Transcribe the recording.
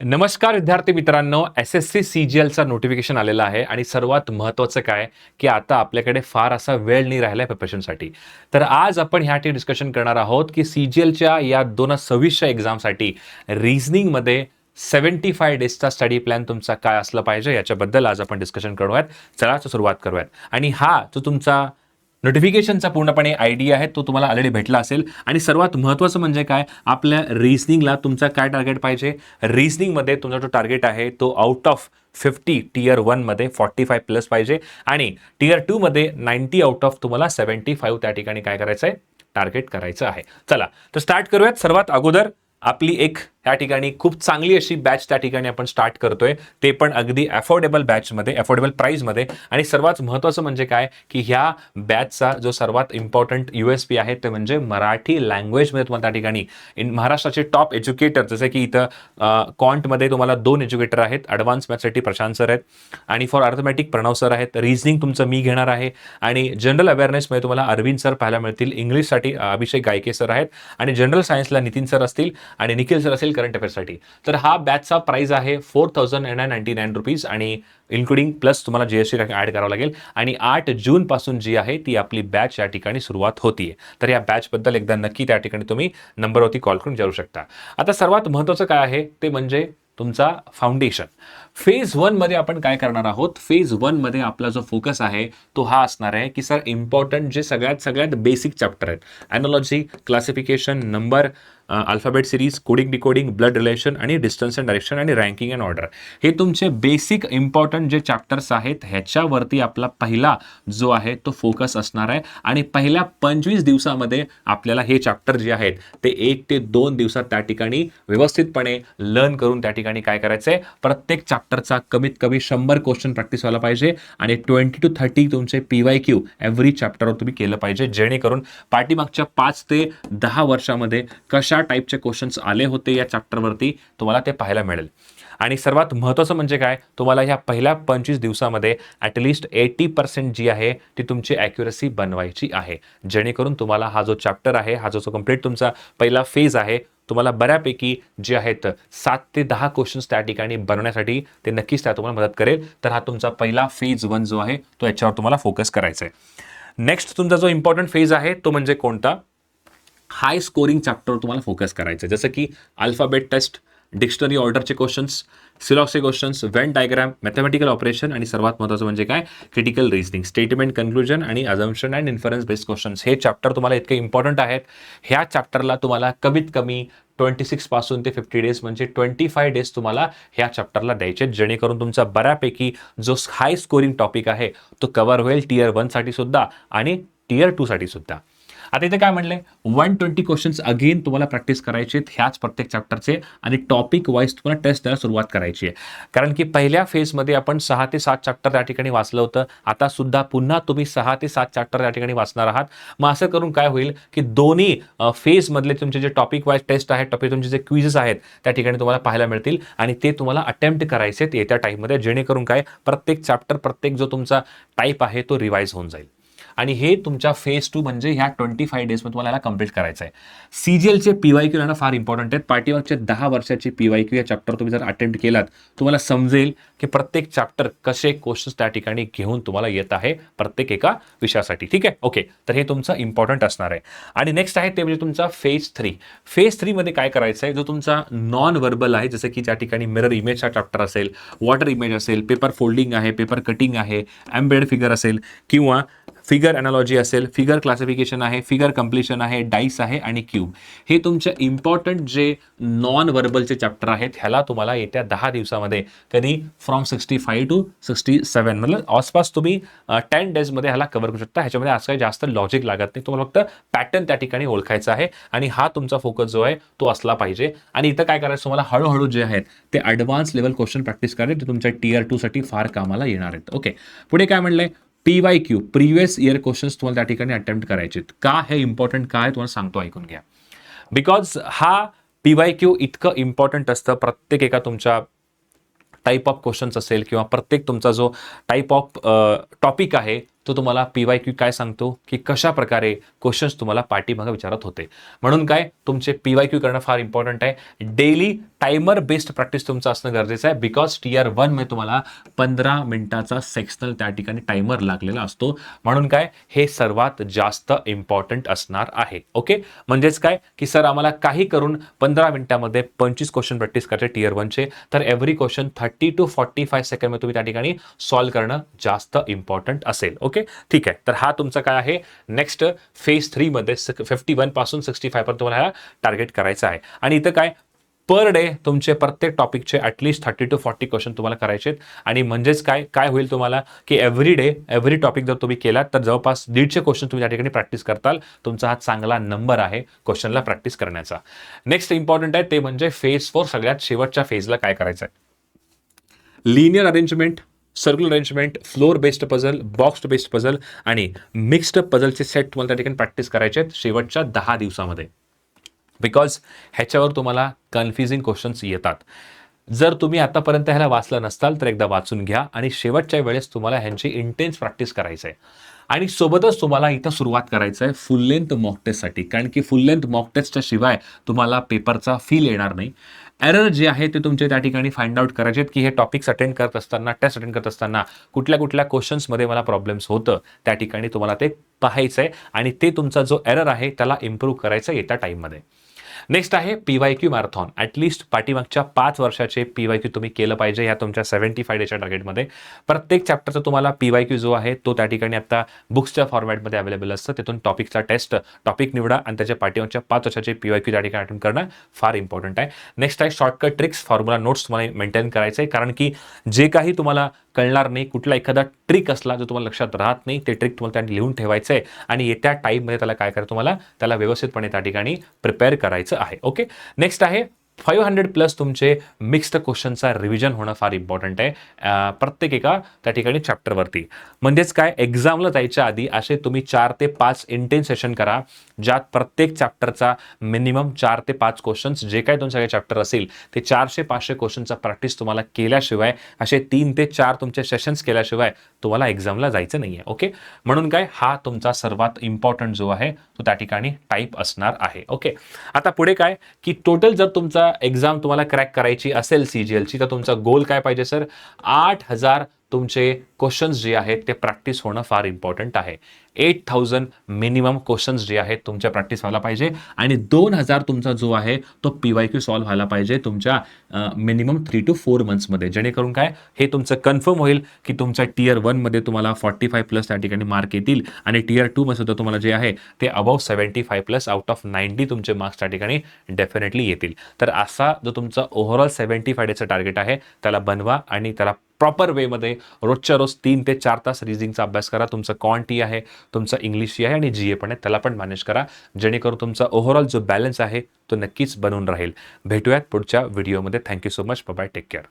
नमस्कार विद्यार्थी मित्रांनो, एस-एस-सी सी-जी-एलचा नोटिफिकेशन आलेला आहे आणि सर्वात महत्त्वाचं काय की आता आपल्याकडे फार असा वेळ नाही राहिला आहे प्रिपरेशनसाठी. तर आज आपण ह्यासाठी डिस्कशन करणार आहोत की सी-जी-एलच्या या 2026च्या एक्झामसाठी रिझनिंगमध्ये 75 डेजचा स्टडी प्लॅन तुमचा काय असला पाहिजे याच्याबद्दल आज आपण डिस्कशन करूयात. चला तर सुरुवात करूयात. आणि हा जो तुमचा नोटिफिकेशनचा पूर्णपणे आयडिया आहे तो तुम्हाला ऑलरेडी भेटला असेल. आणि सर्वात महत्त्वाचं म्हणजे काय, आपल्या रिझनिंगला तुमचा काय टार्गेट पाहिजे. रिझनिंगमध्ये तुमचा जो टार्गेट आहे तो आउट ऑफ 50 टियर 1 मध्ये 45 प्लस पाहिजे आणि टियर 2 मध्ये 90 आउट ऑफ तुम्हाला 75 त्या ठिकाणी काय करायचं आहे, टार्गेट करायचं आहे. चला तर स्टार्ट करूयात. सर्वात अगोदर आपली एक त्या ठिकाणी खूप चांगली अशी बॅच त्या ठिकाणी आपण स्टार्ट करतोय, ते पण अगदी अफोर्डेबल बॅचमध्ये, अफोर्डेबल प्राईजमध्ये. आणि सर्वात महत्त्वाचं म्हणजे काय की ह्या बॅचचा जो सर्वात इम्पॉर्टंट USP आहे ते म्हणजे मराठी लँग्वेजमध्ये तुम्हाला त्या ठिकाणी महाराष्ट्राचे टॉप एज्युकेटर, जसे की इथं क्वांटमध्ये तुम्हाला 2 एज्युकेटर आहेत. ॲडव्हान्स मॅथ्ससाठी प्रशांत सर आहेत आणि फॉर अर्थमॅटिक प्रणव सर आहेत. रिझनिंग तुमचं मी घेणार आहे आणि जनरल अवेअरनेसमध्ये तुम्हाला अरविंद सर पाहायला मिळतील. इंग्लिशसाठी अभिषेक गायके सर आहेत आणि जनरल सायन्सला नितीन सर असतील आणि निखिल सर असेल करंट अफेअर्ससाठी. तर हा बॅचचा प्राइस आहे 4,999 रुपीज आणि इन्क्लुडिंग प्लस तुम्हाला GST ॲड करावं लागेल. आणि 8 जूनपासून जी आहे ती आपली बॅच या ठिकाणी सुरुवात होतीये. तर या बॅचबद्दल एकदा नक्की त्या ठिकाणी तुम्ही नंबरवरती कॉल करून विचारू शकता. आता सर्वात महत्त्वाचं काय आहे ते म्हणजे तुमचा फाउंडेशन. फेज 1 मध्ये आपण काय करणार आहोत. फेज 1 मध्ये आपला जो फोकस आहे तो हा असणार आहे की सर इम्पॉर्टंट जे सगळ्यात बेसिक चॅप्टर आहेत, analogy, classification, number, alphabet series, coding decoding, blood relation आणि डिस्टन्स अँड डायरेक्शन आणि रँकिंग अँड ऑर्डर, हे तुमचे बेसिक इम्पॉर्टंट जे चॅप्टर्स आहेत ह्याच्यावरती आपला पहिला जो आहे तो फोकस असणार आहे. आणि पहिल्या 25 दिवसामध्ये आपल्याला हे चॅप्टर जे आहेत ते 1 ते 2 दिवसात त्या ठिकाणी व्यवस्थितपणे लर्न करून त्या ठिकाणी काय करायचं आहे, प्रत्येक चॅप्टरचा कमीत कमी 100 क्वेश्चन प्रॅक्टिस व्हायला पाहिजे आणि 20 to 30 तुमचे PYQ एव्हरी चॅप्टरवर तुम्ही केलं पाहिजे, जेणेकरून पाठीमागच्या 5 ते 10 वर्षामध्ये कशा टाईपचे क्वेश्चन्स आले होते या चॅप्टरवरती तुम्हाला ते पाहायला मिळेल. आणि सर्वात महत्त्वाचं म्हणजे काय, तुम्हाला ह्या पहिल्या 25 दिवसामध्ये ॲटलिस्ट 80% जी आहे ती तुमची ॲक्युरसी बनवायची आहे, जेणेकरून तुम्हाला हा जो चॅप्टर आहे, हा जो कंप्लीट तुमचा पहिला फेज आहे, तुम्हाला बऱ्यापैकी जे आहेत 7 ते 10 क्वेश्चन्स त्या ठिकाणी बनवण्यासाठी ते नक्कीच त्या तुम्हाला मदत करेल. तर हा तुमचा पहिला फेज 1 जो आहे तो याच्यावर तुम्हाला फोकस करायचा आहे. नेक्स्ट तुमचा जो इम्पॉर्टंट फेज आहे तो म्हणजे कोणता, हाय स्कोरिंग चॅप्टरवर तुम्हाला फोकस करायचं आहे. जसं की अल्फाबेट टेस्ट, डिक्शनरी ऑर्डरचे क्वेश्चन्स, सिलॉक्सचे questions, Venn diagram, mathematical operation आणि सर्वात महत्त्वाचं म्हणजे काय, क्रिटिकल रिझनिंग, स्टेटमेंट कन्क्लुजन आणि assumption and inference based questions. हे चॅप्टर तुम्हाला इतके इम्पॉर्टंट आहेत. ह्या चॅप्टरला तुम्हाला कमीत कमी 26 पासून ते 50 डेज म्हणजे 25 डेज तुम्हाला ह्या चॅप्टरला द्यायचे, जेणेकरून तुमचा बऱ्यापैकी जो हाय स्कोरिंग टॉपिक आहे तो कव्हर होईल टियर 1 साठी सुद्धा आणि टियर 2 साठी सुद्धा. आता इथे काय म्हणले, 120 क्वेश्चन्स अगेन तुम्हाला प्रॅक्टिस करायचे ह्याच प्रत्येक चॅप्टरचे आणि टॉपिक वाईज तुम्हाला टेस्ट द्यायला सुरुवात करायची आहे. कारण की पहिल्या फेजमध्ये आपण 6 ते 7 चॅप्टर त्या ठिकाणी वाचलं होतं. आता सुद्धा पुन्हा तुम्ही 6 ते 7 चॅप्टर त्या ठिकाणी वाचणार आहात. मग असं करून काय होईल की दोन्ही फेजमधले तुमचे जे टॉपिक वाईज टेस्ट आहेत, टॉपिक तुमचे जे क्विजेस आहेत त्या ठिकाणी तुम्हाला पाहायला मिळतील आणि ते तुम्हाला अटेम्प्ट करायचे आहेत येत्या टाईममध्ये, जेणेकरून काय प्रत्येक चॅप्टर, प्रत्येक जो तुमचा टाईप आहे तो रिवाईज होऊन जाईल. आणि हे तुमच्या फेज 2 म्हणजे ह्या 25 डेजमध्ये तुम्हाला याला कंप्लीट करायचं आहे. CGLचे PYQ येणं फार इम्पॉर्टंट आहेत. पाठीमागच्या 10 वर्षाची PYQ या चॅप्टर तुम्ही जर अटेम्प्ट केलात, तुम्हाला समजेल की प्रत्येक चॅप्टर कसे क्वेश्चन्स त्या ठिकाणी घेऊन तुम्हाला येत आहे प्रत्येक एका विषयासाठी. ठीक आहे, ओके. तर हे तुमचं इम्पॉर्टंट असणार आहे. आणि नेक्स्ट आहे ते म्हणजे तुमचा फेज 3. फेज 3 मध्ये काय करायचं आहे, जो तुमचा नॉन व्हर्बल आहे, जसं की ज्या ठिकाणी मिरर इमेजचा चॅप्टर असेल, वॉटर इमेज असेल, पेपर फोल्डिंग आहे, पेपर कटिंग आहे, एम्बेडेड फिगर असेल किंवा फिगर अॅनॉलॉजी असेल, फिगर क्लासिफिकेशन आहे, फिगर कम्प्लिशन आहे, डाईस आहे आणि क्यूब, हे तुमचे इम्पॉर्टंट जे नॉन व्हर्बलचे चॅप्टर आहेत ह्याला तुम्हाला येत्या 10 दिवसामध्ये कधी फ्रॉम 65 to 67 मतलब आसपास तुम्ही 10 डेजमध्ये ह्याला कव्हर करू शकता. ह्याच्यामध्ये आज काही जास्त लॉजिक लागत नाही, तुम्हाला फक्त पॅटर्न त्या ठिकाणी ओळखायचा आहे आणि हा तुमचा फोकस जो आहे तो असला पाहिजे. आणि इथं काय करायचं, तुम्हाला हळूहळू जे आहेत ते ॲडव्हान्स लेवल क्वेश्चन प्रॅक्टिस करायचे, ते तुमच्या टियर 2 साठी फार कामाला येणार आहेत. ओके, पुढे काय म्हणलंय, PYQ प्रिव्हियस इयर क्वेश्चन्स तुम्हाला त्या ठिकाणी अटेम्प्ट करायचे. का हे इम्पॉर्टंट काय आहे तुम्हाला सांगतो, ऐकून घ्या. बिकॉज हा PYQ इतकं इम्पॉर्टंट असतं, प्रत्येक एका तुमच्या टाईप ऑफ क्वेश्चन्स असेल किंवा प्रत्येक तुमचा जो टाईप ऑफ टॉपिक आहे तो तुम्हाला PYQ काय सांगतो की कशा प्रकारे क्वेश्चन्स तुम्हाला पाठीमागे विचारत होते. म्हणून काय तुमचे PYQ करणं फार इम्पॉर्टंट आहे. डेली टायमर बेस्ड प्रॅक्टिस तुमचं असणं गरजेचं आहे, बिकॉज टियर 1 मध्ये तुम्हाला 15 मिनिटाचा सेक्शनल त्या ठिकाणी टायमर लागलेला असतो. म्हणून काय, हे सर्वात जास्त इम्पॉर्टंट असणार आहे. ओके, म्हणजेच काय की सर आम्हाला काही करून 15 मिनिटामध्ये 25 क्वेश्चन प्रॅक्टिस करायचे टियर 1चे, तर एव्हरी क्वेश्चन 30 to 45 सेकंड मध्ये तुम्ही त्या ठिकाणी सॉल्व्ह करणं जास्त इम्पॉर्टंट असेल. ओके, ठीक आहे. तर हा तुमचा काय आहे, नेक्स्ट फेज 3 मध्ये 51 पासून 65 पर्यंत तुम्हाला हा टार्गेट करायचा आहे. आणि इथं काय, पर डे तुमचे प्रत्येक टॉपिकचे ॲटलिस्ट 30 to 40 क्वेश्चन तुम्हाला करायचे आहेत. आणि म्हणजेच काय काय होईल तुम्हाला की एव्हरी डे एव्हरी टॉपिक जर तुम्ही केलात तर जवळपास 150 क्वेश्चन तुम्ही त्या ठिकाणी प्रॅक्टिस करताल. तुमचा हा चांगला नंबर आहे क्वेश्चनला प्रॅक्टिस करण्याचा. नेक्स्ट इम्पॉर्टंट आहे ते म्हणजे फेज 4, सगळ्यात शेवटच्या फेजला काय करायचं आहे. Linear arrangement, circular arrangement, floor based puzzle, box based puzzle आणि मिक्स्ड पझलचे सेट तुम्हाला त्या ठिकाणी प्रॅक्टिस करायचे आहेत शेवटच्या 10 दिवसामध्ये. बिकॉज ह्याच्यावर तुम्हाला कन्फ्युजिंग क्वेश्चन्स येतात. जर तुम्ही आतापर्यंत ह्याला वाचलं नसताल तर एकदा वाचून घ्या आणि शेवटच्या वेळेस तुम्हाला ह्यांची इंटेन्स प्रॅक्टिस करायचं आहे. आणि सोबतच तुम्हाला इथं सुरुवात करायचं आहे फुल लेंथ मॉक टेस्टसाठी, कारण की फुल लेंथ मॉक टेस्टच्या शिवाय तुम्हाला पेपरचा फील येणार नाही. एरर जे आहे ते तुमचे त्या ठिकाणी फाइंड आउट करायचे आहेत की हे टॉपिक्स अटेंड करत असताना, टेस्ट अटेंड करत असताना कुठल्या कुठल्या क्वेश्चन्समध्ये मला प्रॉब्लेम्स होतं, त्या ठिकाणी तुम्हाला ते पाहायचं आहे आणि ते तुमचा जो एरर आहे त्याला इम्प्रूव्ह करायचं येत्या टाईममध्ये. नेक्स्ट आहे PYQ मॅरेथॉन. ॲटलिस्ट पाठीमागच्या 5 वर्षाचे PYQ तुम्ही केलं पाहिजे ह्या तुमच्या 75 डेच्या टार्गेटमध्ये. प्रत्येक चॅप्टरचा तुम्हाला PYQ जो आहे तो त्या ठिकाणी आता बुक्सच्या फॉर्मॅटमध्ये अवेलेबल असतं. तिथून टॉपिकचा टेस्ट, टॉपिक निवडा आणि त्याच्या पाठीमागच्या 5 वर्षाचे PYQ त्या ठिकाणी अटेंड करणं फार इम्पॉर्टंट आहे. नेक्स्ट आहे शॉर्टकट ट्रिक्स, फॉर्म्युला नोट्स तुम्हाला मेंटेन करायचं आहे, कारण की जे काही तुम्हाला कळणार नाही, कुठला एखादा ट्रिक असला जो तुम्हाला लक्षात राहत नाही, ते ट्रिक तुम्हाला त्या लिहून ठेवायचं आहे आणि येत्या टाईममध्ये त्याला काय करायचं, तुम्हाला त्याला व्यवस्थितपणे त्या ठिकाणी प्रिपेअर करायचं आहे. ओके, नेक्स्ट आहे 500+ तुमचे मिक्स्ड क्वेश्चनचा रिव्हिजन होणं फार इम्पॉर्टंट आहे प्रत्येक एका त्या ठिकाणी चॅप्टरवरती. म्हणजेच काय, एक्झामला जायच्या आधी असे तुम्ही 4 ते 5 इंटेन्स सेशन करा, ज्यात प्रत्येक चॅप्टरचा मिनिमम 4 ते 5 क्वेश्चन्स, जे काही तुमचे सगळे चॅप्टर असेल ते 400-500 क्वेश्चनचा प्रॅक्टिस तुम्हाला केल्याशिवाय, असे 3 ते 4 तुमचे सेशन्स केल्याशिवाय तुम्हाला एक्झामला जायचं नाही आहे. ओके, म्हणून काय, हा तुमचा सर्वात इम्पॉर्टंट जो आहे तो त्या ठिकाणी टाईप असणार आहे. ओके, आता पुढे काय की टोटल जर तुमचा एक्झाम तुम्हाला क्रॅक करायची असेल CGLची, तर तुमचा गोल काय पाहिजे सर, 8000 तुमचे क्वेश्चन्स जे आहेत ते प्रॅक्टिस होणं फार इम्पॉर्टंट आहे. 8000 मिनिमम क्वेश्चन्स जे आहेत तुमच्या प्रॅक्टिस व्हायला पाहिजे आणि 2000 तुमचा जो आहे तो PYQ सॉल्व्ह व्हायला पाहिजे तुमच्या मिनिमम 3 to 4 मंथ्समध्ये. जेणेकरून काय, हे तुमचं कन्फर्म होईल की तुमच्या टियर 1 मध्ये तुम्हाला 45+ त्या ठिकाणी मार्क येतील आणि टियर 2 मध्ये सुद्धा तुम्हाला जे आहे ते अबाव 75+ आउट ऑफ 90 तुमचे मार्क्स त्या ठिकाणी डेफिनेटली येतील. तर असा जो तुमचा ओव्हरऑल 75 डेचं टार्गेट आहे त्याला बनवा आणि त्याला प्रॉपर वेमध्ये रोजच्या रोज 3 ते 4 तास रिझनिंगचा अभ्यास करा. तुमचं क्वांटी आहे, तुमचं इंग्लिशही आहे आणि GA पण आहे, त्याला पण मॅनेज करा, जेणेकरून तुमचा ओव्हरऑल जो बॅलन्स आहे तो नक्कीच बनून राहील. भेटूयात पुढच्या व्हिडिओमध्ये. Thank you so much. Bye, take care.